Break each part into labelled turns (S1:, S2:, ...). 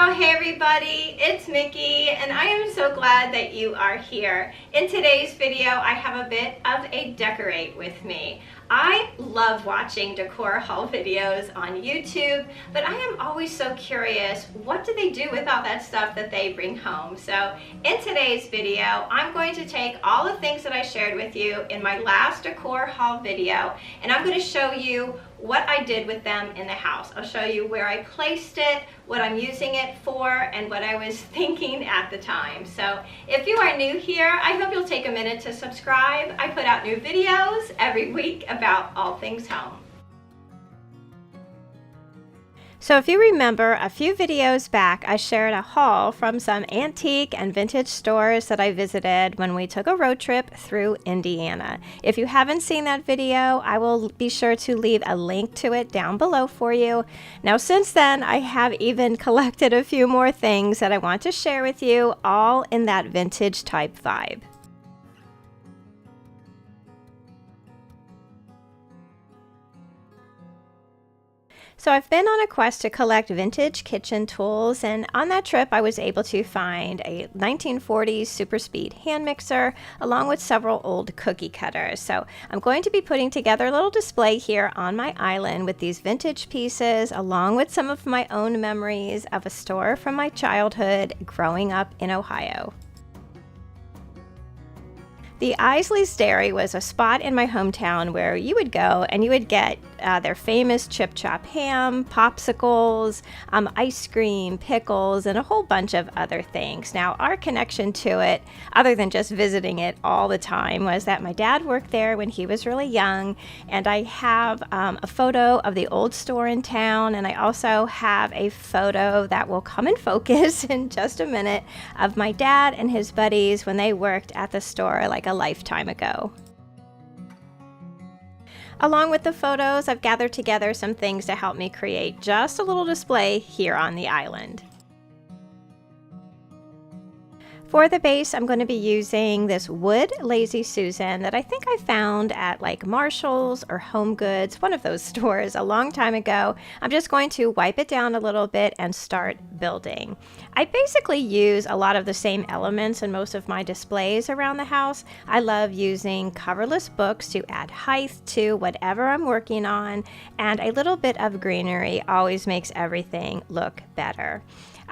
S1: So hey everybody, it's Mickey and I am so glad that you are here. In today's video I have a bit of a decorate with me. I love watching decor haul videos on YouTube, but I am always so curious, what do they do with all that stuff that they bring home? So in today's video, I'm going to take all the things that I shared with you in my last decor haul video, and I'm going to show you what I did with them in the house. I'll show you where I placed it, what I'm using it for, and what I was thinking at the time. So if you are new here, I hope you'll take a minute to subscribe. I put out new videos every week about all things home. So if you remember, a few videos back, I shared a haul from some antique and vintage stores that I visited when we took a road trip through Indiana. If you haven't seen that video, I will be sure to leave a link to it down below for you. Now, since then, I have even collected a few more things that I want to share with you, all in that vintage type vibe. So I've been on a quest to collect vintage kitchen tools, and on that trip I was able to find a 1940s super speed hand mixer along with several old cookie cutters. So I'm going to be putting together a little display here on my island with these vintage pieces along with some of my own memories of a store from my childhood growing up in Ohio. The Isley's Dairy was a spot in my hometown where you would go and you would get their famous chip chop ham, popsicles, ice cream, pickles, and a whole bunch of other things. Now, our connection to it, other than just visiting it all the time, was that my dad worked there when he was really young, and I have a photo of the old store in town, and I also have a photo that will come in focus in just a minute of my dad and his buddies when they worked at the store like a lifetime ago. Along with the photos, I've gathered together some things to help me create just a little display here on the island. For the base, I'm going to be using this wood Lazy Susan that I think I found at like Marshall's or Home Goods, one of those stores a long time ago. I'm just going to wipe it down a little bit and start building. I basically use a lot of the same elements in most of my displays around the house. I love using coverless books to add height to whatever I'm working on, and a little bit of greenery always makes everything look better.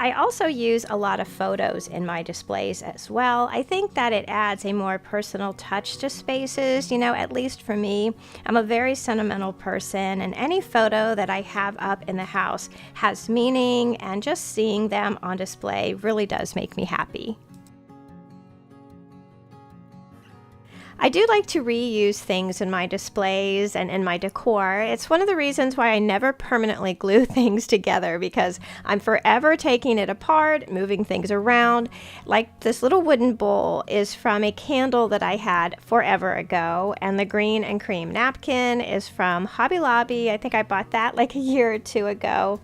S1: I also use a lot of photos in my displays as well. I think that it adds a more personal touch to spaces, at least for me. I'm a very sentimental person, and any photo that I have up in the house has meaning, and just seeing them on display really does make me happy. I do like to reuse things in my displays and in my decor. It's one of the reasons why I never permanently glue things together, because I'm forever taking it apart, moving things around. Like this little wooden bowl is from a candle that I had forever ago, and the green and cream napkin is from Hobby Lobby. I think I bought that like a year or two ago.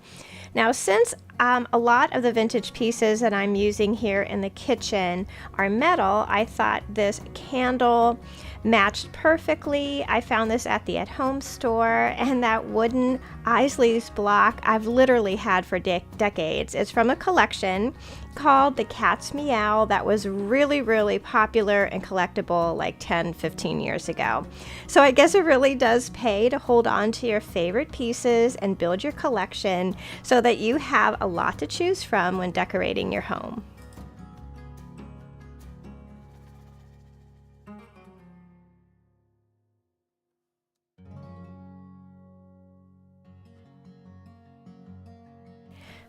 S1: Now, since a lot of the vintage pieces that I'm using here in the kitchen are metal, I thought this candle matched perfectly. I found this at the at-home store, and that wooden Isley's block I've literally had for decades. It's from a collection called The Cat's Meow that was really, really popular and collectible like 10-15 years ago. So I guess it really does pay to hold on to your favorite pieces and build your collection so that you have a lot to choose from when decorating your home.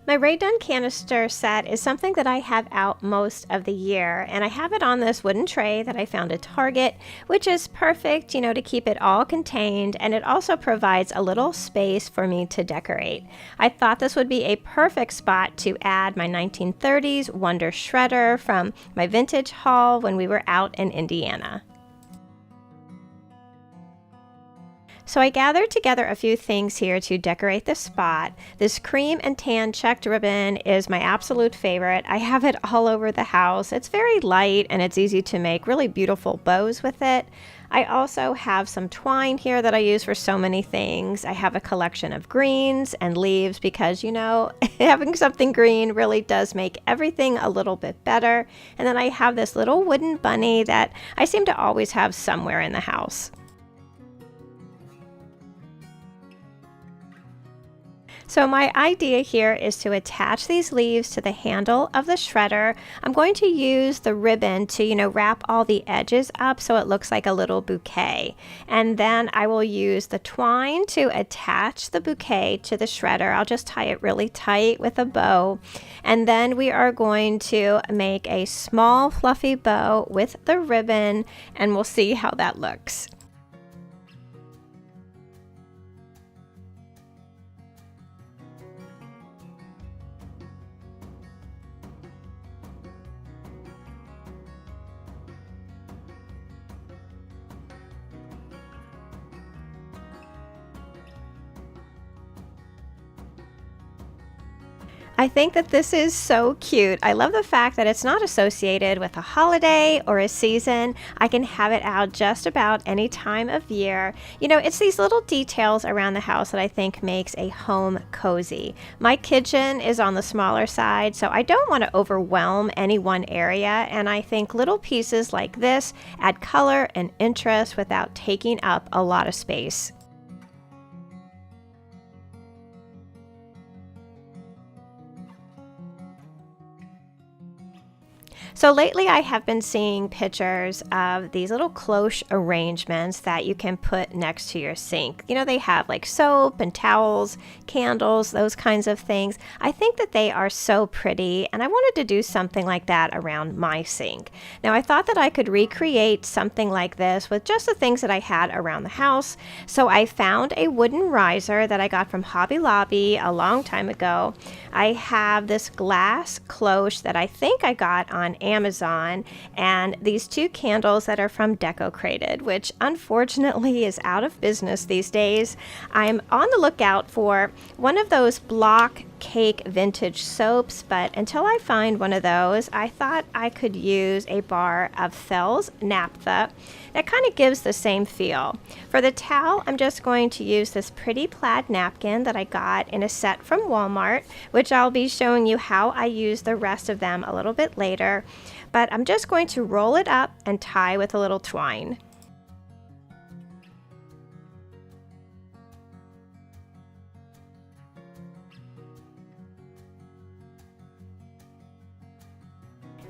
S1: My Ray Dunn canister set is something that I have out most of the year, and I have it on this wooden tray that I found at Target, which is perfect, to keep it all contained, and it also provides a little space for me to decorate. I thought this would be a perfect spot to add my 1930s Wonder Shredder from my vintage haul when we were out in Indiana. So I gathered together a few things here to decorate the spot. This cream and tan checked ribbon is my absolute favorite. I have it all over the house. It's very light and it's easy to make really beautiful bows with it. I also have some twine here that I use for so many things. I have a collection of greens and leaves because, having something green really does make everything a little bit better. And then I have this little wooden bunny that I seem to always have somewhere in the house. So my idea here is to attach these leaves to the handle of the shredder. I'm going to use the ribbon to, wrap all the edges up so it looks like a little bouquet. And then I will use the twine to attach the bouquet to the shredder. I'll just tie it really tight with a bow. And then we are going to make a small fluffy bow with the ribbon, and we'll see how that looks. I think that this is so cute. I love the fact that it's not associated with a holiday or a season. I can have it out just about any time of year. It's these little details around the house that I think makes a home cozy. My kitchen is on the smaller side, so I don't want to overwhelm any one area, and I think little pieces like this add color and interest without taking up a lot of space. So lately I have been seeing pictures of these little cloche arrangements that you can put next to your sink. They have like soap and towels, candles, those kinds of things. I think that they are so pretty, and I wanted to do something like that around my sink. Now I thought that I could recreate something like this with just the things that I had around the house. So I found a wooden riser that I got from Hobby Lobby a long time ago. I have this glass cloche that I think I got on Amazon, and these two candles that are from Decor, which unfortunately is out of business these days. I'm on the lookout for one of those block cake vintage soaps, but until I find one of those, I thought I could use a bar of Fells naphtha. That kind of gives the same feel. For the towel, I'm just going to use this pretty plaid napkin that I got in a set from Walmart, which I'll be showing you how I use the rest of them a little bit later. But I'm just going to roll it up and tie with a little twine.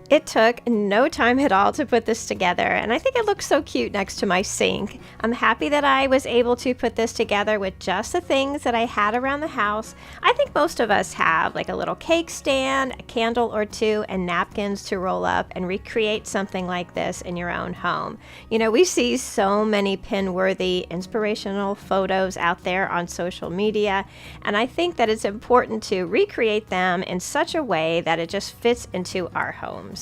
S1: It took no time at all to put this together, and I think it looks so cute next to my sink. I'm happy that I was able to put this together with just the things that I had around the house. I think most of us have like a little cake stand, a candle or two, and napkins to roll up and recreate something like this in your own home. We see so many pin-worthy, inspirational photos out there on social media, and I think that it's important to recreate them in such a way that it just fits into our homes.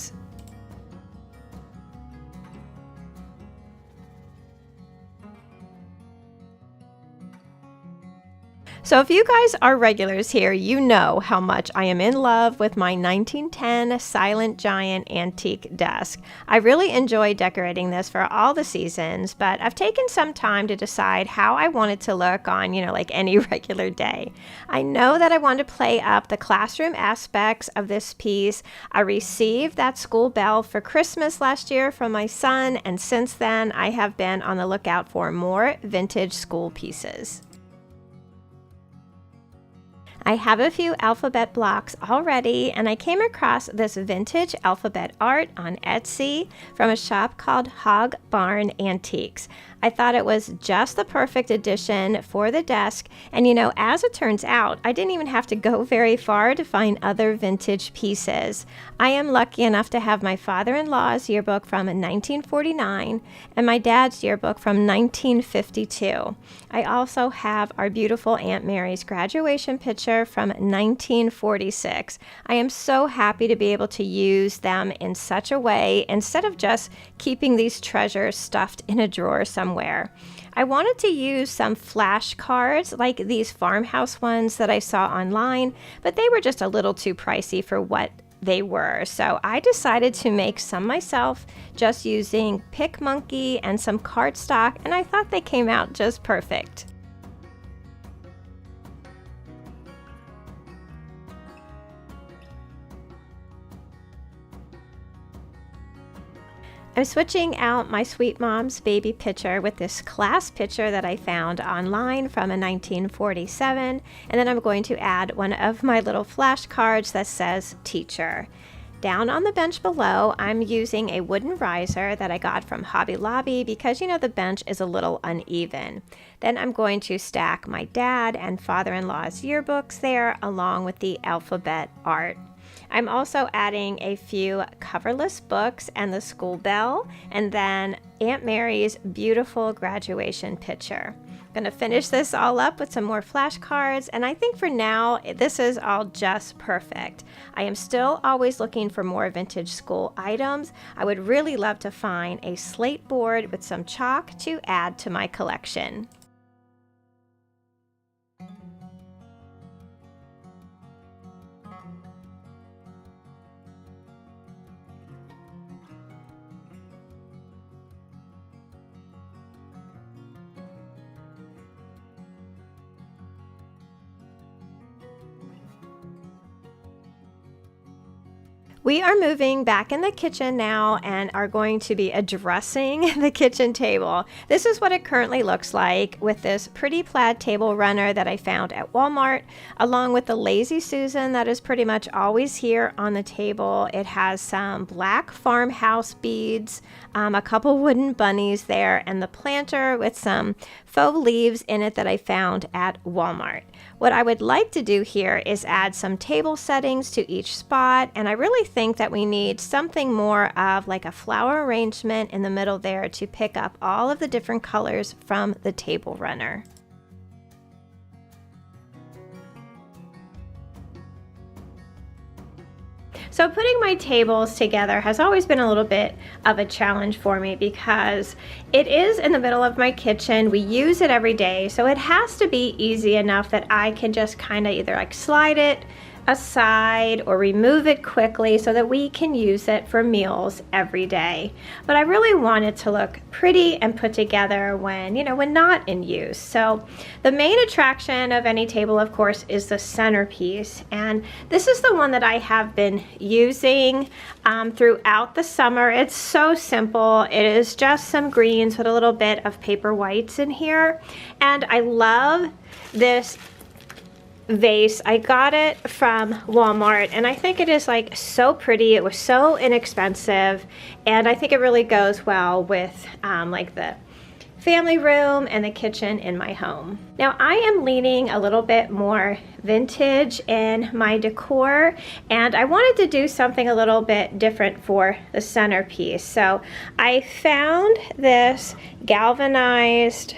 S1: So if you guys are regulars here, you know how much I am in love with my 1910 Silent Giant antique desk. I really enjoy decorating this for all the seasons, but I've taken some time to decide how I want it to look on, like any regular day. I know that I want to play up the classroom aspects of this piece. I received that school bell for Christmas last year from my son, and since then I have been on the lookout for more vintage school pieces. I have a few alphabet blocks already, and I came across this vintage alphabet art on Etsy from a shop called Hog Barn Antiques. I thought it was just the perfect addition for the desk, and as it turns out, I didn't even have to go very far to find other vintage pieces. I am lucky enough to have my father-in-law's yearbook from 1949 and my dad's yearbook from 1952. I also have our beautiful Aunt Mary's graduation picture from 1946. I am so happy to be able to use them in such a way instead of just keeping these treasures stuffed in a drawer somewhere. I wanted to use some flashcards like these farmhouse ones that I saw online, but they were just a little too pricey for what they were. So I decided to make some myself just using Pick Monkey and some cardstock, and I thought they came out just perfect. I'm switching out my Sweet Mom's baby picture with this class picture that I found online from a 1947, and then I'm going to add one of my little flashcards that says teacher. Down on the bench below, I'm using a wooden riser that I got from Hobby Lobby because, you know, the bench is a little uneven. Then I'm going to stack my dad and father-in-law's yearbooks there along with the alphabet art. I'm also adding a few coverless books and the school bell, and then Aunt Mary's beautiful graduation picture. I'm going to finish this all up with some more flashcards, and I think for now this is all just perfect. I am still always looking for more vintage school items. I would really love to find a slate board with some chalk to add to my collection. We are moving back in the kitchen now and are going to be addressing the kitchen table. This is what it currently looks like with this pretty plaid table runner that I found at Walmart, along with the Lazy Susan that is pretty much always here on the table. It has some black farmhouse beads, a couple wooden bunnies there, and the planter with some faux leaves in it that I found at Walmart. What I would like to do here is add some table settings to each spot, and I really think that we need something more of like a flower arrangement in the middle there to pick up all of the different colors from the table runner. So putting my tables together has always been a little bit of a challenge for me because it is in the middle of my kitchen. We use it every day, so it has to be easy enough that I can just kind of either like slide it aside or remove it quickly so that we can use it for meals every day. But I really want it to look pretty and put together when, when not in use. So the main attraction of any table, of course, is the centerpiece. And this is the one that I have been using throughout the summer. It's so simple. It is just some greens with a little bit of paper whites in here. And I love this vase. I got it from Walmart and I think it is like so pretty. It was so inexpensive and I think it really goes well with like the family room and the kitchen in my home. Now I am leaning a little bit more vintage in my decor and I wanted to do something a little bit different for the centerpiece. So I found this galvanized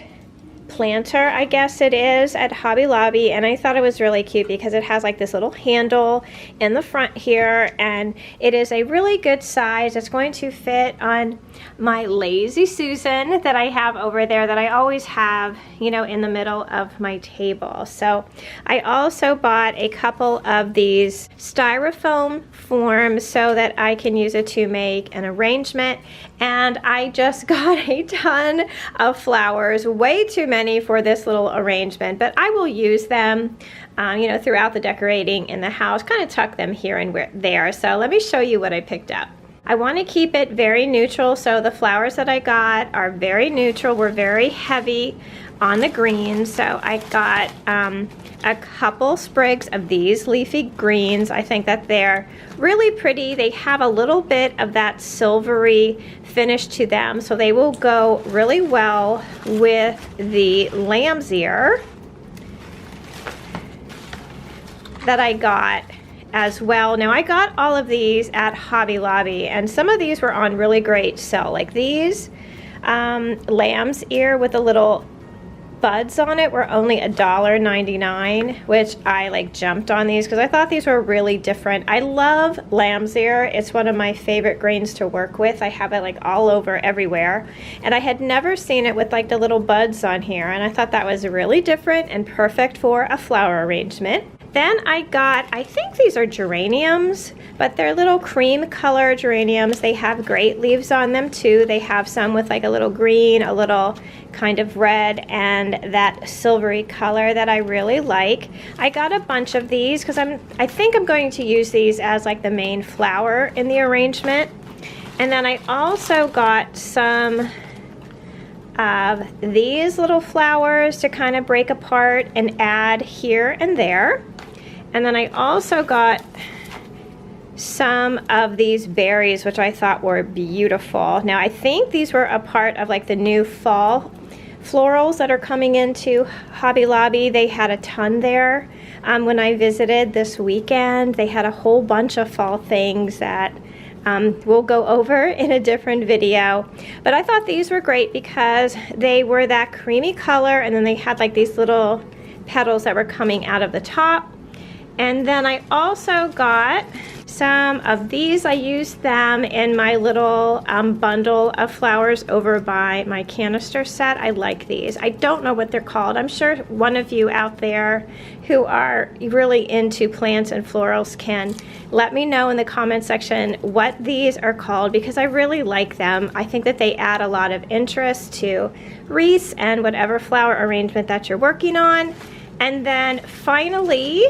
S1: planter, I guess it is, at Hobby Lobby, and I thought it was really cute because it has like this little handle in the front here and it is a really good size. It's going to fit on my Lazy Susan that I have over there that I always have, in the middle of my table. So I also bought a couple of these styrofoam forms so that I can use it to make an arrangement, and I just got a ton of flowers, way too many for this little arrangement, but I will use them throughout the decorating in the house, kind of tuck them here and there. So let me show you what I picked up. I want to keep it very neutral, so the flowers that I got are very neutral. We're very heavy on the green, so I got a couple sprigs of these leafy greens. I think that they're really pretty. They have a little bit of that silvery finish to them, so they will go really well with the lamb's ear that I got as well. Now I got all of these at Hobby Lobby and some of these were on really great sale, like these lamb's ear with a little buds on it were only $1.99, which I like jumped on these because I thought these were really different. I love lamb's ear. It's one of my favorite greens to work with. I have it like all over everywhere, and I had never seen it with like the little buds on here, and I thought that was really different and perfect for a flower arrangement. Then I got, I think these are geraniums, but they're little cream color geraniums. They have great leaves on them too. They have some with like a little green, a little kind of red, and that silvery color that I really like. I got a bunch of these because I think I'm going to use these as like the main flower in the arrangement. And then I also got some of these little flowers to kind of break apart and add here and there. And then I also got some of these berries, which I thought were beautiful. Now I think these were a part of like the new fall florals that are coming into Hobby Lobby. They had a ton there. When I visited this weekend, they had a whole bunch of fall things that we'll go over in a different video. But I thought these were great because they were that creamy color, and then they had like these little petals that were coming out of the top. And then I also got some of these. I used them in my little bundle of flowers over by my canister set. I like these. I don't know what they're called. I'm sure one of you out there who are really into plants and florals can let me know in the comment section what these are called, because I really like them. I think that they add a lot of interest to wreaths and whatever flower arrangement that you're working on. And then finally,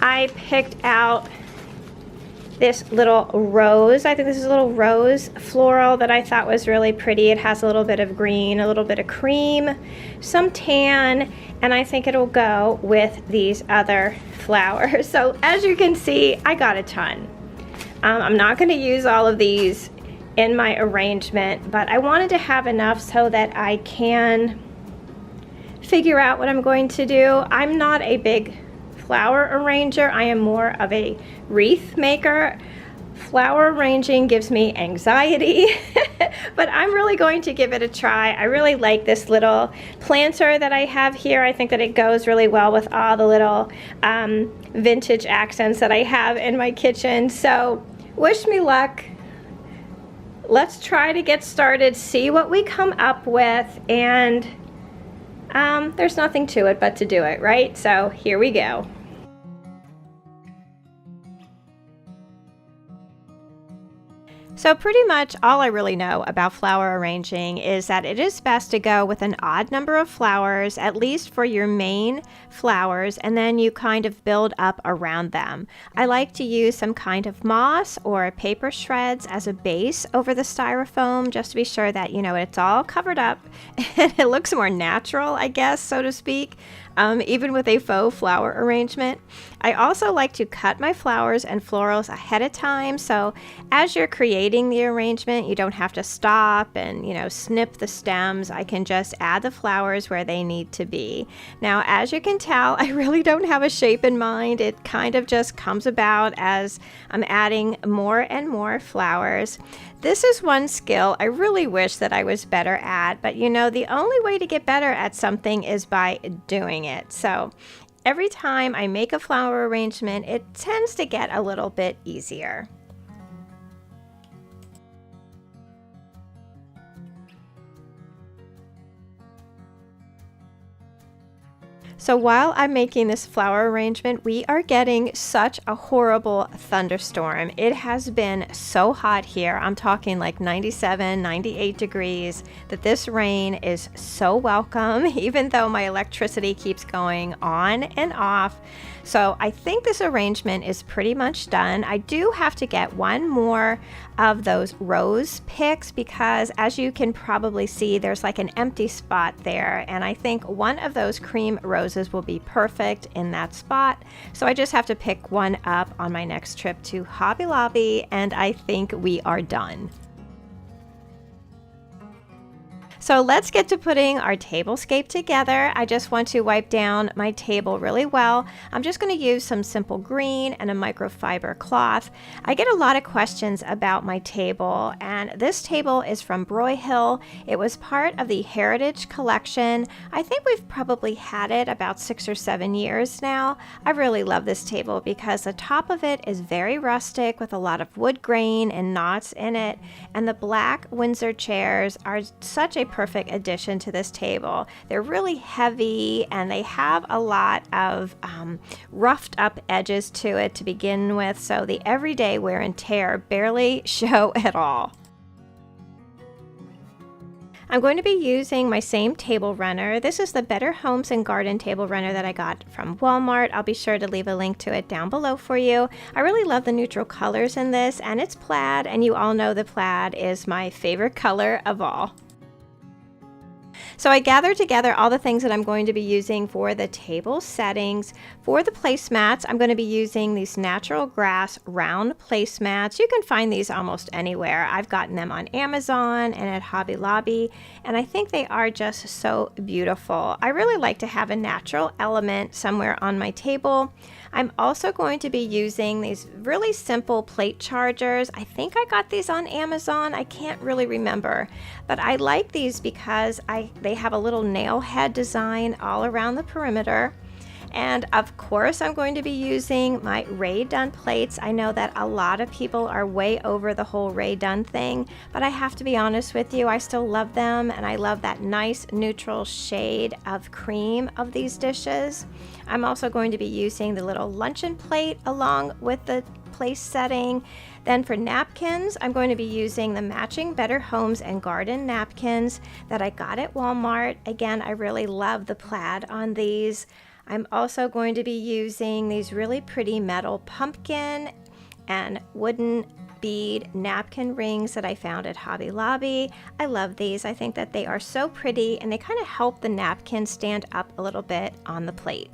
S1: I picked out this little rose. I think this is a little rose floral that I thought was really pretty. It has a little bit of green, a little bit of cream, some tan, and I think it'll go with these other flowers. So as you can see, I got a ton. I'm not going to use all of these in my arrangement, but I wanted to have enough so that I can figure out what I'm going to do. I'm not a big flower arranger. I am more of a wreath maker. Flower arranging gives me anxiety, but I'm really going to give it a try. I really like this little planter that I have here. I think that it goes really well with all the little vintage accents that I have in my kitchen. So wish me luck. Let's try to get started, see what we come up with, and there's nothing to it but to do it, right? So here we go. So pretty much all I really know about flower arranging is that it is best to go with an odd number of flowers, at least for your main flowers, and then you kind of build up around them. I like to use some kind of moss or paper shreds as a base over the styrofoam, just to be sure that, you know, it's all covered up and it looks more natural, I guess, so to speak. Even with a faux flower arrangement. I also like to cut my flowers and florals ahead of time, so as you're creating the arrangement, you don't have to stop and, you know, snip the stems. I can just add the flowers where they need to be. Now, as you can tell, I really don't have a shape in mind. It kind of just comes about as I'm adding more and more flowers. This is one skill I really wish that I was better at, but you know, the only way to get better at something is by doing it. So every time I make a flower arrangement, it tends to get a little bit easier. So while I'm making this flower arrangement, we are getting such a horrible thunderstorm. It has been so hot here. I'm talking like 97, 98 degrees, that this rain is so welcome, even though my electricity keeps going on and off. So I think this arrangement is pretty much done. I do have to get one more of those rose picks because, as you can probably see, there's like an empty spot there, and I think one of those cream roses will be perfect in that spot. So I just have to pick one up on my next trip to Hobby Lobby, and I think we are done. So let's get to putting our tablescape together. I just want to wipe down my table really well. I'm just going to use some simple green and a microfiber cloth. I get a lot of questions about my table, and this table is from Broyhill. It was part of the Heritage Collection. I think we've probably had it about 6 or 7 years now. I really love this table because the top of it is very rustic with a lot of wood grain and knots in it, and the black Windsor chairs are such a perfect addition to this table. They're really heavy and they have a lot of roughed up edges to it to begin with, so the everyday wear and tear barely show at all. I'm going to be using my same table runner. This is the Better Homes and Garden table runner that I got from Walmart. I'll be sure to leave a link to it down below for you. I really love the neutral colors in this, and it's plaid, and you all know the plaid is my favorite color of all. So I gathered together all the things that I'm going to be using for the table settings. For the placemats, I'm going to be using these natural grass round placemats. You can find these almost anywhere. I've gotten them on Amazon and at Hobby Lobby, and I think they are just so beautiful. I really like to have a natural element somewhere on my table. I'm also going to be using these really simple plate chargers. I think I got these on Amazon. I can't really remember, but I like these because they have a little nail head design all around the perimeter. And of course, I'm going to be using my Ray Dunn plates. I know that a lot of people are way over the whole Ray Dunn thing, but I have to be honest with you, I still love them, and I love that nice neutral shade of cream of these dishes. I'm also going to be using the little luncheon plate along with the place setting. Then for napkins, I'm going to be using the matching Better Homes and Garden napkins that I got at Walmart. Again, I really love the plaid on these. I'm also going to be using these really pretty metal pumpkin and wooden bead napkin rings that I found at Hobby Lobby. I love these. I think that they are so pretty and they kind of help the napkin stand up a little bit on the plate.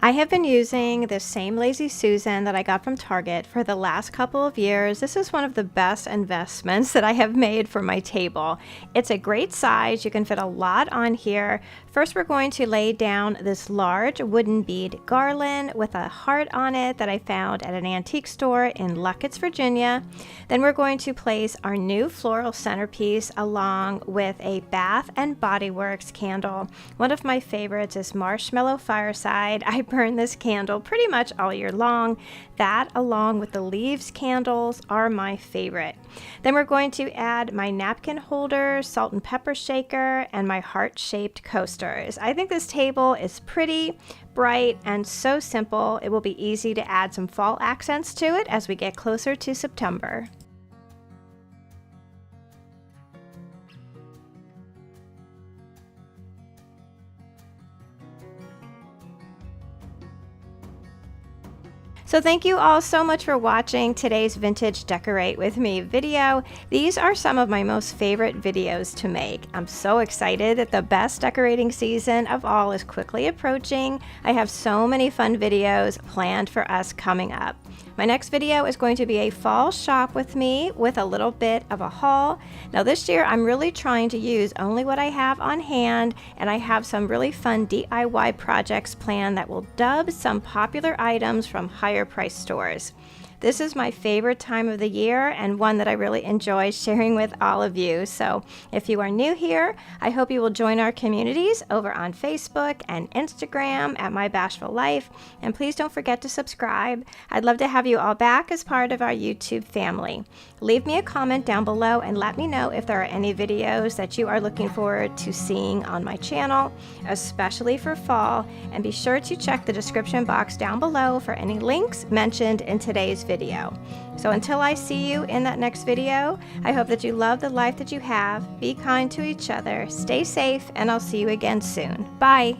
S1: I have been using this same Lazy Susan that I got from Target for the last couple of years. This is one of the best investments that I have made for my table. It's a great size. You can fit a lot on here. First, we're going to lay down this large wooden bead garland with a heart on it that I found at an antique store in Luckett's, Virginia. Then we're going to place our new floral centerpiece along with a Bath and Body Works candle. One of my favorites is Marshmallow Fireside. I burn this candle pretty much all year long. That, along with the leaves candles, are my favorite. Then we're going to add my napkin holder, salt and pepper shaker, and my heart-shaped coasters. I think this table is pretty, bright, and so simple. It will be easy to add some fall accents to it as we get closer to September. So thank you all so much for watching today's Vintage Decorate With Me video. These are some of my most favorite videos to make. I'm so excited that the best decorating season of all is quickly approaching. I have so many fun videos planned for us coming up. My next video is going to be a fall shop with me with a little bit of a haul. Now this year I'm really trying to use only what I have on hand, and I have some really fun DIY projects planned that will dub some popular items from higher price stores. This is my favorite time of the year and one that I really enjoy sharing with all of you. So if you are new here, I hope you will join our communities over on Facebook and Instagram at My Bashful Life. And please don't forget to subscribe. I'd love to have you all back as part of our YouTube family. Leave me a comment down below and let me know if there are any videos that you are looking forward to seeing on my channel, especially for fall. And be sure to check the description box down below for any links mentioned in today's video. So until I see you in that next video, I hope that you love the life that you have, be kind to each other, stay safe, and I'll see you again soon. Bye!